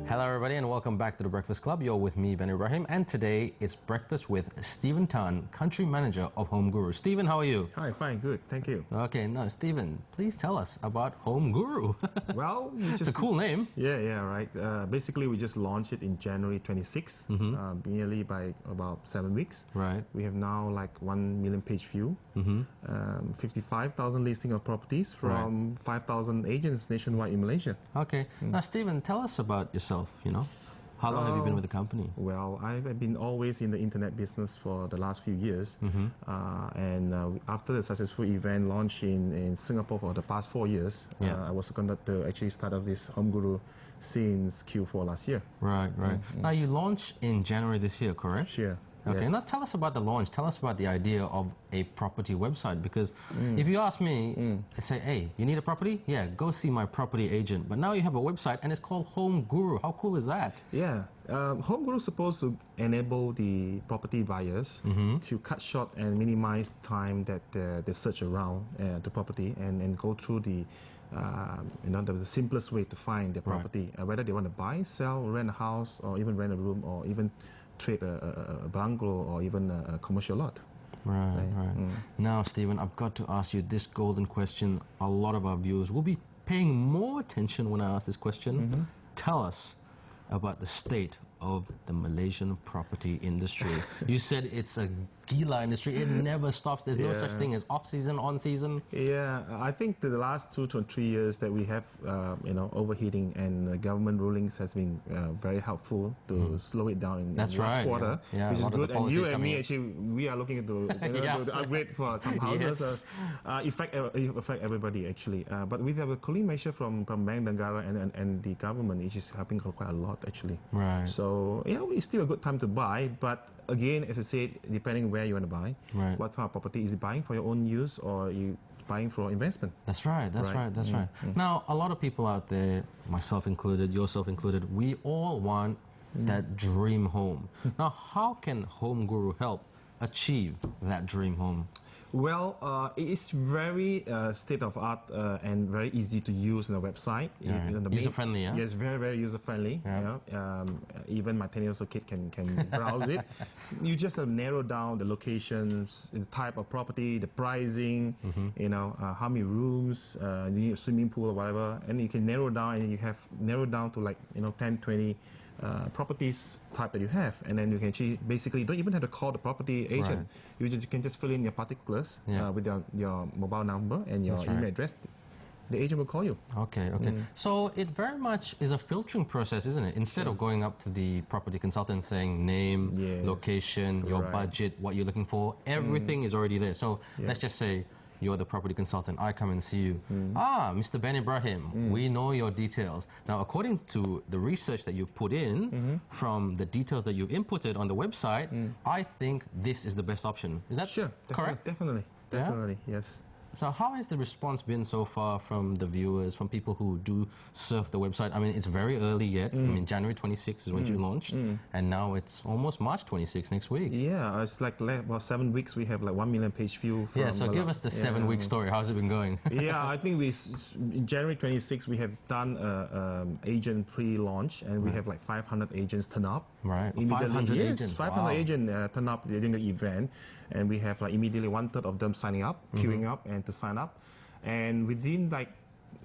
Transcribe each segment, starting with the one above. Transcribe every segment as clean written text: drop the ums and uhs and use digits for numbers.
Hello everybody and welcome back to The Breakfast Club. You're with me, Ben Ibrahim, and today it's breakfast with Stephen Tan, Country Manager of Home Guru. Stephen, how are you? Hi, fine, good, thank you. Okay, now Stephen, please tell us about Home Guru. Well, it's a cool name. Yeah, right. Basically, we just launched it in January 26, nearly by about 7 weeks. Right. We have now like 1 million page view, 55,000 listing of properties from 5,000 agents nationwide in Malaysia. Okay, now Stephen, tell us about yourself, How long have you been with the company? Well, I've been always in the internet business for the last few years. After the successful event launch in Singapore for the past 4 years, I was seconded to actually start up this Home Guru since Q4 last year. Right. Now, you launched in January this year, correct? Sure. Okay, yes. now tell us about the launch. Tell us about the idea of a property website. Because if you ask me, I say, hey, you need a property? Yeah, go see my property agent. But now you have a website and it's called Home Guru. How cool is that? Yeah. Home Guru is supposed to enable the property buyers to cut short and minimize the time that they search around the property and go through the simplest way to find the property, whether they want to buy, sell, rent a house, or even rent a room, or even trade a bungalow or even a commercial lot. Right. Now, Stephen, I've got to ask you this golden question. A lot of our viewers will be paying more attention when I ask this question. Tell us about the state of the Malaysian property industry. You said it's a gila industry. It never stops. There's no such thing as off-season, on-season. Yeah, I think the last 2 to 3 years that we have, overheating, and the government rulings has been very helpful to slow it down in the last quarter, which is good. And you and me, actually, we are looking to, to upgrade for some houses. Affect everybody, actually. But we have a cooling measure from Bank Negara and the government, which is helping quite a lot, actually. Right. So, it's still a good time to buy, but again, as I said, depending where you want to buy, what kind of property is it buying for your own use or you buying for investment? That's right. Now, a lot of people out there, myself included, yourself included, we all want that dream home. Now, how can Home Guru help achieve that dream home? Well, it's very state-of-art and very easy to use on the website. User-friendly, yeah? Yes, very, very user-friendly. Even my 10-year-old kid can browse it. You just have to narrow down the locations, the type of property, the pricing, how many rooms, you need a swimming pool or whatever, and you can narrow down, and you have narrowed down to like 10, 20 properties type that you have, and then you can actually basically don't even have to call the property agent. You can just fill in your particulars with your mobile number and your email address. The agent will call you. Okay. So it very much is a filtering process, isn't it? Instead of going up to the property consultant saying name, location, your budget, what you're looking for, everything is already there. So let's just say you're the property consultant, I come and see you. Mr. Ben Ibrahim, we know your details. Now, according to the research that you put in, from the details that you inputted on the website, I think this is the best option. Is that correct? Definitely, yes. So how has the response been so far from the viewers, from people who do surf the website? I mean, it's very early yet. I mean, January 26 is when you launched, and now it's almost March 26 next week. Yeah, it's like about 7 weeks. We have like 1 million page view. So give us the 7-week story. How's it been going? I think in January 26 we have done agent pre-launch, and we have like 500 agents turn up. Right, 500 agents. 500 agents turn up during the event, and we have like immediately 1/3 of them signing up, queuing up, and to sign up, and within like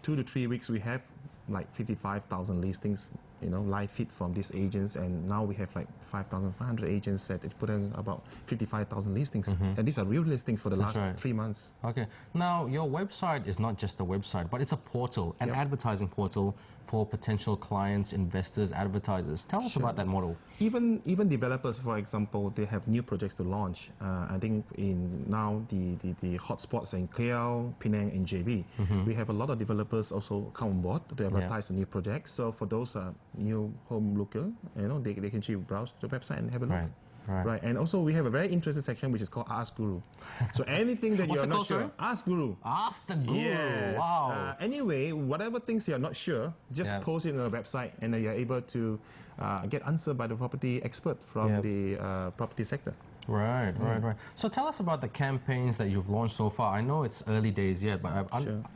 2 to 3 weeks we have like 55,000 listings, live feed from these agents, and now we have like 5,500 agents that put in about 55,000 listings, and these are real listings for the last 3 months. Okay, now your website is not just a website, but it's a portal, an advertising portal for potential clients, investors, advertisers. Tell us about that model. Even developers, for example, they have new projects to launch. I think now the hotspots in KL, Penang, and JB. We have a lot of developers also come on board to advertise the new projects. So for those new home looker, they can actually browse the website and have a look. Right, and also we have a very interesting section which is called Ask Guru. So anything that you're not sure, ask Guru. Ask the Guru. Yes. Wow. Anyway, whatever things you're not sure, just post it on the website, and then you're able to get answered by the property expert from the property sector. Right, right. So tell us about the campaigns that you've launched so far. I know it's early days yet, but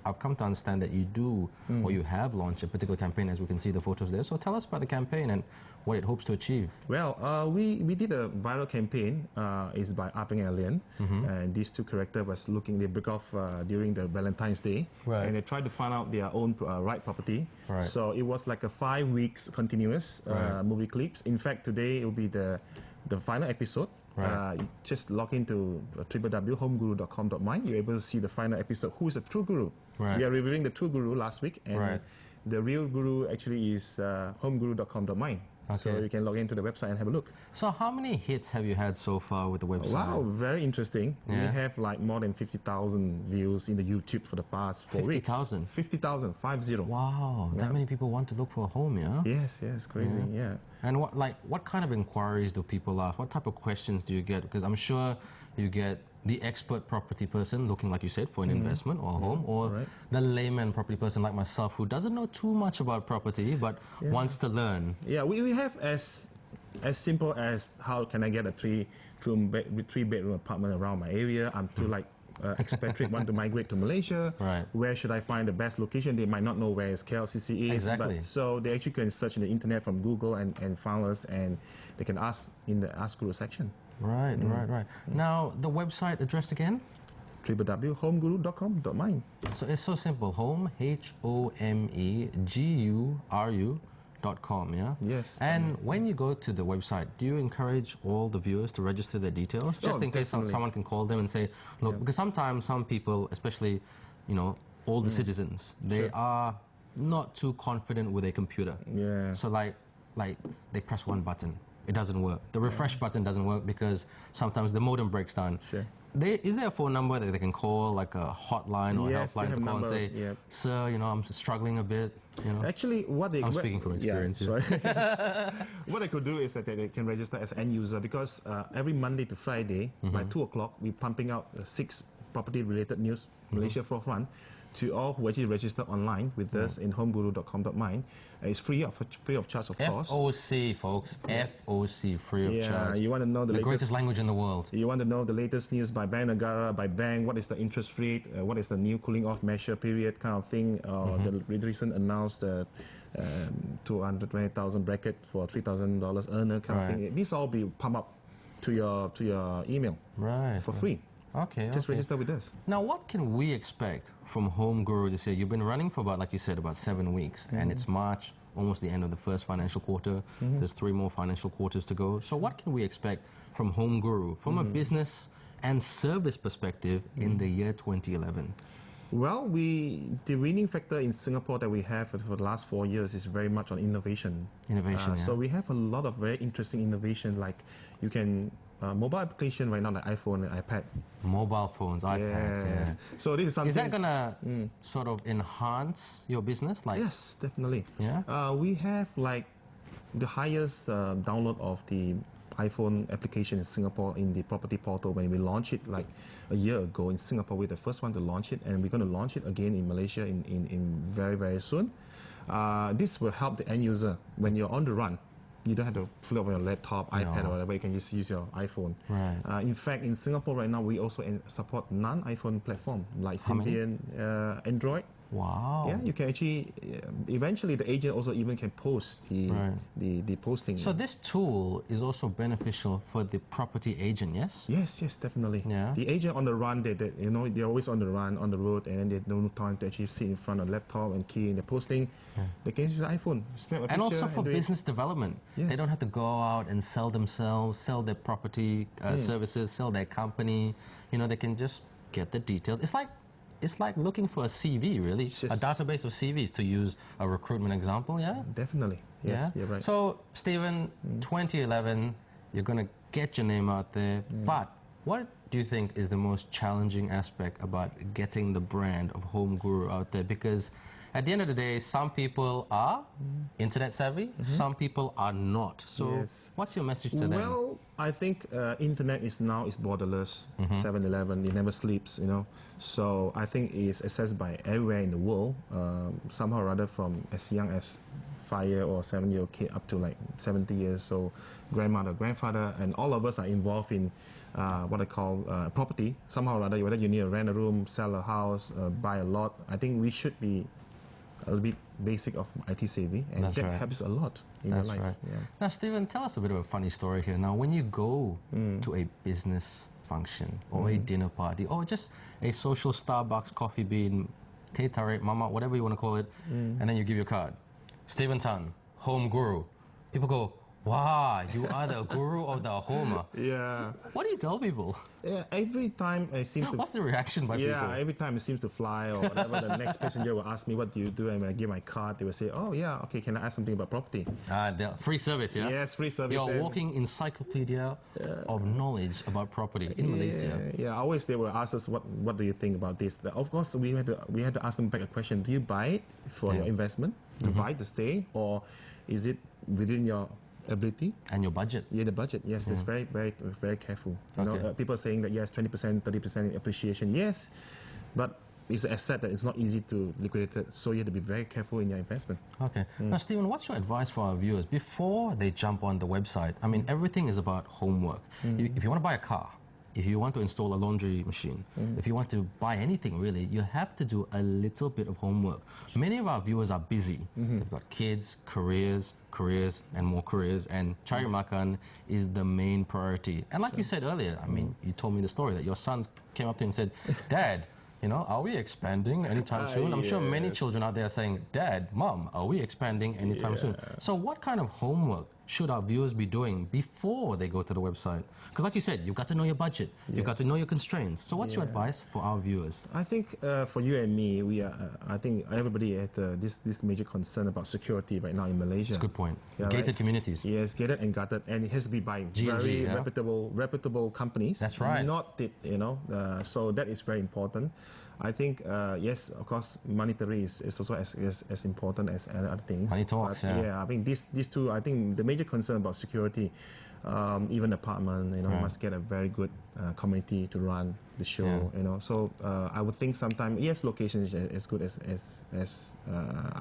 I've come to understand that you do, or you have launched a particular campaign, as we can see the photos there. So tell us about the campaign and what it hopes to achieve. Well, we did a viral campaign. It's by Apeng Alien, and these two characters they break off during the Valentine's Day, and they tried to find out their own right property. Right. So it was like a 5 weeks continuous movie clips. In fact, today it will be the final episode. Right. You just log into www.homeguru.com.my. You're able to see the final episode. Who is the true guru? Right. We are revealing the true guru last week, and the real guru actually is homeguru.com.my. Okay. So you can log into the website and have a look. So how many hits have you had so far with the website? Wow, very interesting. Yeah. We have like more than 50,000 views in the YouTube for the past 4 weeks. 50,000? 50,000, 50. Wow, that many people want to look for a home, yeah? Yes, crazy, yeah. And what kind of inquiries do people ask? What type of questions do you get? Because I'm sure you get the expert property person looking, like you said, for an investment or a home, or the layman property person like myself who doesn't know too much about property but wants to learn. Yeah, we have as simple as how can I get a three-bedroom apartment around my area. I'm too expatriate, want to migrate to Malaysia. Right. Where should I find the best location? They might not know where KLCC is. Exactly. So they actually can search in the internet from Google and find us, and they can ask in the Ask Guru section. Right. Now, the website address again? www.homeguru.com.my. So it's so simple. Home, HOMEGURU.com, yeah? Yes. And when you go to the website, do you encourage all the viewers to register their details? Just in case someone can call them and say, look, because sometimes some people, especially, older citizens, they are not too confident with a computer. Yeah. So like they press one button. It doesn't work. The refresh button doesn't work because sometimes the modem breaks down. Sure. Is there a phone number that they can call, like a hotline or helpline to call and say, sir, I'm struggling a bit? Actually, I'm speaking from experience. Yeah, sorry. What I could do is that they can register as end user, because every Monday to Friday by 2 o'clock we're pumping out 6 property-related news, Malaysia forefront, to all who actually register online with us in homeguru.com.my. It's free of charge, of course. FOC, folks. FOC, free of charge. You want to know the greatest language in the world. You want to know the latest news by Bank Negara, by bank, what is the interest rate, what is the new cooling off measure period kind of thing, the recent announced 220,000 bracket for $3,000 earner kind of thing. These all be pumped up to your email for free. Okay. Just register with us. Now, what can we expect from Home Guru this year? You've been running for about, like you said, about 7 weeks, and it's March, almost the end of the first financial quarter. There's 3 more financial quarters to go. So what can we expect from Home Guru, from a business and service perspective in the year 2011? Well, the winning factor in Singapore that we have for the last 4 years is very much on innovation. So we have a lot of very interesting innovation, like you can mobile application right now, like iPhone and iPad. Mobile phones, iPads, yeah. So this is something. Is that gonna sort of enhance your business? Yes, definitely. Yeah. We have like the highest download of the iPhone application in Singapore in the property portal when we launched it like a year ago in Singapore. We're the first one to launch it, and we're going to launch it again in Malaysia in very, very soon. This will help the end user when you're on the run. You don't have to fill up on your laptop, iPad, or whatever. You can just use your iPhone. Right. In fact, in Singapore right now, we also support non-iPhone platform like Symbian, Android. Wow. Yeah, you can actually, eventually the agent also even can post the posting. So this tool is also beneficial for the property agent, yes? Yes, definitely. Yeah. The agent on the run, they're always on the run, on the road, and then they don't have time to actually sit in front of a laptop and key in the posting. They can use the iPhone, snap a picture. And also for business development. Yes. They don't have to go out and sell themselves, sell their property services, sell their company. They can just get the details. It's like looking for a CV, really, a database of CVs, to use a recruitment example, yeah? Definitely, yes, you're right. So, Stephen, 2011, you're going to get your name out there, but what do you think is the most challenging aspect about getting the brand of Home Guru out there? Because at the end of the day, some people are internet savvy, some people are not. So what's your message to them? Well, I think internet is borderless. 7-Eleven, it never sleeps, So I think it's accessed by everywhere in the world, somehow or other, from as young as 5-year or 7-year-old kid up to like 70 years, so grandmother, grandfather, and all of us are involved in what I call property. Somehow or other, whether you need to rent a room, sell a house, buy a lot, I think we should be a little bit basic of IT savvy, and That's that right. helps a lot in your life. Right. Yeah. Now, Stephen, tell us a bit of a funny story here. Now, when you go to a business function or a dinner party or just a social Starbucks coffee bean, teh tarik, mama, whatever you want to call it, and then you give your card. Stephen Tan, home guru. People go, wow, you are the guru of the home. Yeah. What do you tell people? Yeah, every time it seems to... What's the reaction by people? Yeah, every time it seems to fly or whatever, the next passenger will ask me, what do you do? And when I give my card, they will say, oh, yeah, okay, can I ask something about property? The free service, yeah? Yes, free service. You're a walking encyclopedia of knowledge about property in Malaysia. Yeah, always they will ask us, what do you think about this? Of course, we had to ask them back a question. Do you buy it for your investment, to buy, to stay, or is it within your ability and your budget? Yeah, the budget. Yes, it's very, very, very careful. You know, people are saying that yes, 20%, 30% appreciation. Yes, but it's an asset that it's not easy to liquidate it. So you have to be very careful in your investment. Okay. Now, Stephen, what's your advice for our viewers before they jump on the website? I mean, everything is about homework. If you want to buy a car, if you want to install a laundry machine, if you want to buy anything really, you have to do a little bit of homework. Many of our viewers are busy. They've got kids, careers, and more careers, and cari makan is the main priority. And like you said earlier, I mean, you told me the story that your sons came up to you and said, Dad, you know, are we expanding anytime soon? I'm sure many children out there are saying, Dad, Mom, are we expanding anytime soon? So what kind of homework should our viewers be doing before they go to the website? Because like you said, you've got to know your budget. You've got to know your constraints. So what's your advice for our viewers? I think for you and me, we are, I think everybody has this major concern about security right now in Malaysia. That's a good point. Yeah, Gated communities. Yes, gated and guarded, and it has to be by very reputable companies. That's right. Not the, you know, so that is very important. I think yes, of course, monetary is also as important as other things. Money talks. Yeah, I think these two. I think the major concern about security, even apartment, you know, must get a very good community to run the show. You know, so I would think sometimes yes, location is as good as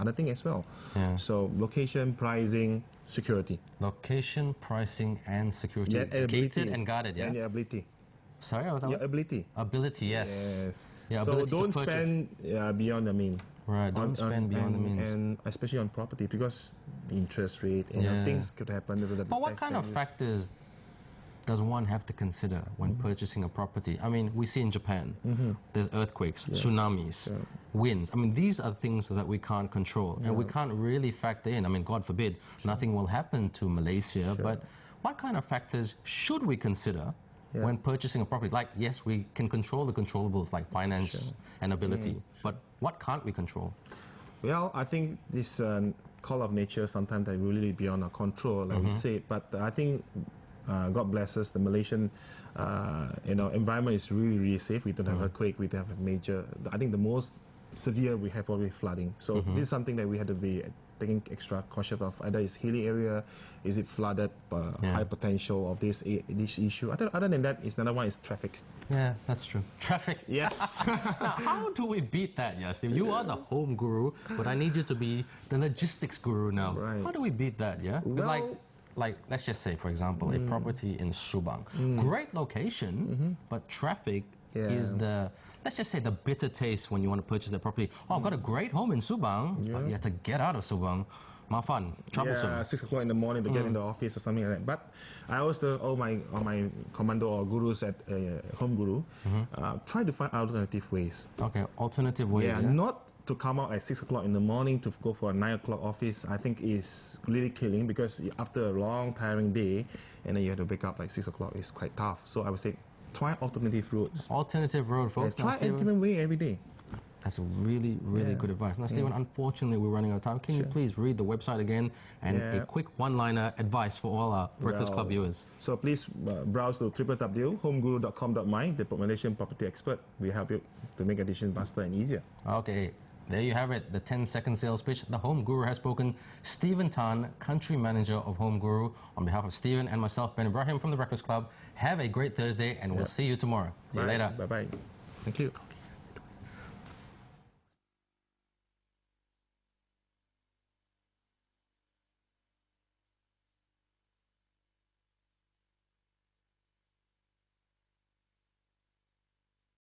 other thing as well. Yeah. So location, pricing, security. Location, pricing, and security. Yeah, gated and guarded. Yeah. And your ability. Sorry, what was that? Your ability. Ability, yes. Yes. Yeah, so don't spend beyond the mean. Right, don't spend beyond the means. And especially on property, because the interest rate, you know, things could happen. But what kind of factors does one have to consider when purchasing a property? I mean, we see in Japan, there's earthquakes, tsunamis, winds. I mean, these are things that we can't control, and we can't really factor in. I mean, God forbid, nothing will happen to Malaysia, but what kind of factors should we consider when purchasing a property? Like, yes, we can control the controllables like finance and ability, but what can't we control? Well, I think this call of nature sometimes they really beyond our control, like we say. But I think God bless us, the Malaysian you know, environment is really, really safe. We don't have earthquake, we don't have a major. I think the most severe we have already flooding. So this is something that we had to be taking extra cautious of. Either it's hilly area, is it flooded, high potential of this issue. Other than that, it's another one is traffic. Yeah, that's true. Traffic. Yes. Now, how do we beat that, Steve? You are the home guru, but I need you to be the logistics guru now. Right. How do we beat that, Well, like, let's just say, for example, a property in Subang. Great location, but traffic is the, let's just say, the bitter taste when you want to purchase that property. Oh, I've got a great home in Subang, but you have to get out of Subang. Mafan, troublesome. Yeah, 6 o'clock in the morning to get in the office or something like that. But I always tell all my commando or gurus at Home Guru, try to find alternative ways. Okay, alternative ways. Yeah, not to come out at 6 o'clock in the morning to go for a 9 o'clock office. I think is really killing, because after a long, tiring day, and then you have to wake up like 6 o'clock, it's quite tough. So I would say, try alternative routes. Alternative road, folks. Try a different way every day. That's a really, really good advice. Now, Stephen, unfortunately, we're running out of time. Can you please read the website again and a quick one-liner advice for all our Breakfast Club viewers? So please browse to www.homeguru.com.my, the Malaysian property expert. We help you to make a decision faster and easier. Okay, there you have it, the 10-second sales pitch. The Home Guru has spoken. Stephen Tan, Country Manager of Home Guru. On behalf of Stephen and myself, Ben Ibrahim from the Breakfast Club, have a great Thursday, and we'll see you tomorrow. See you later. Bye-bye. Thank you.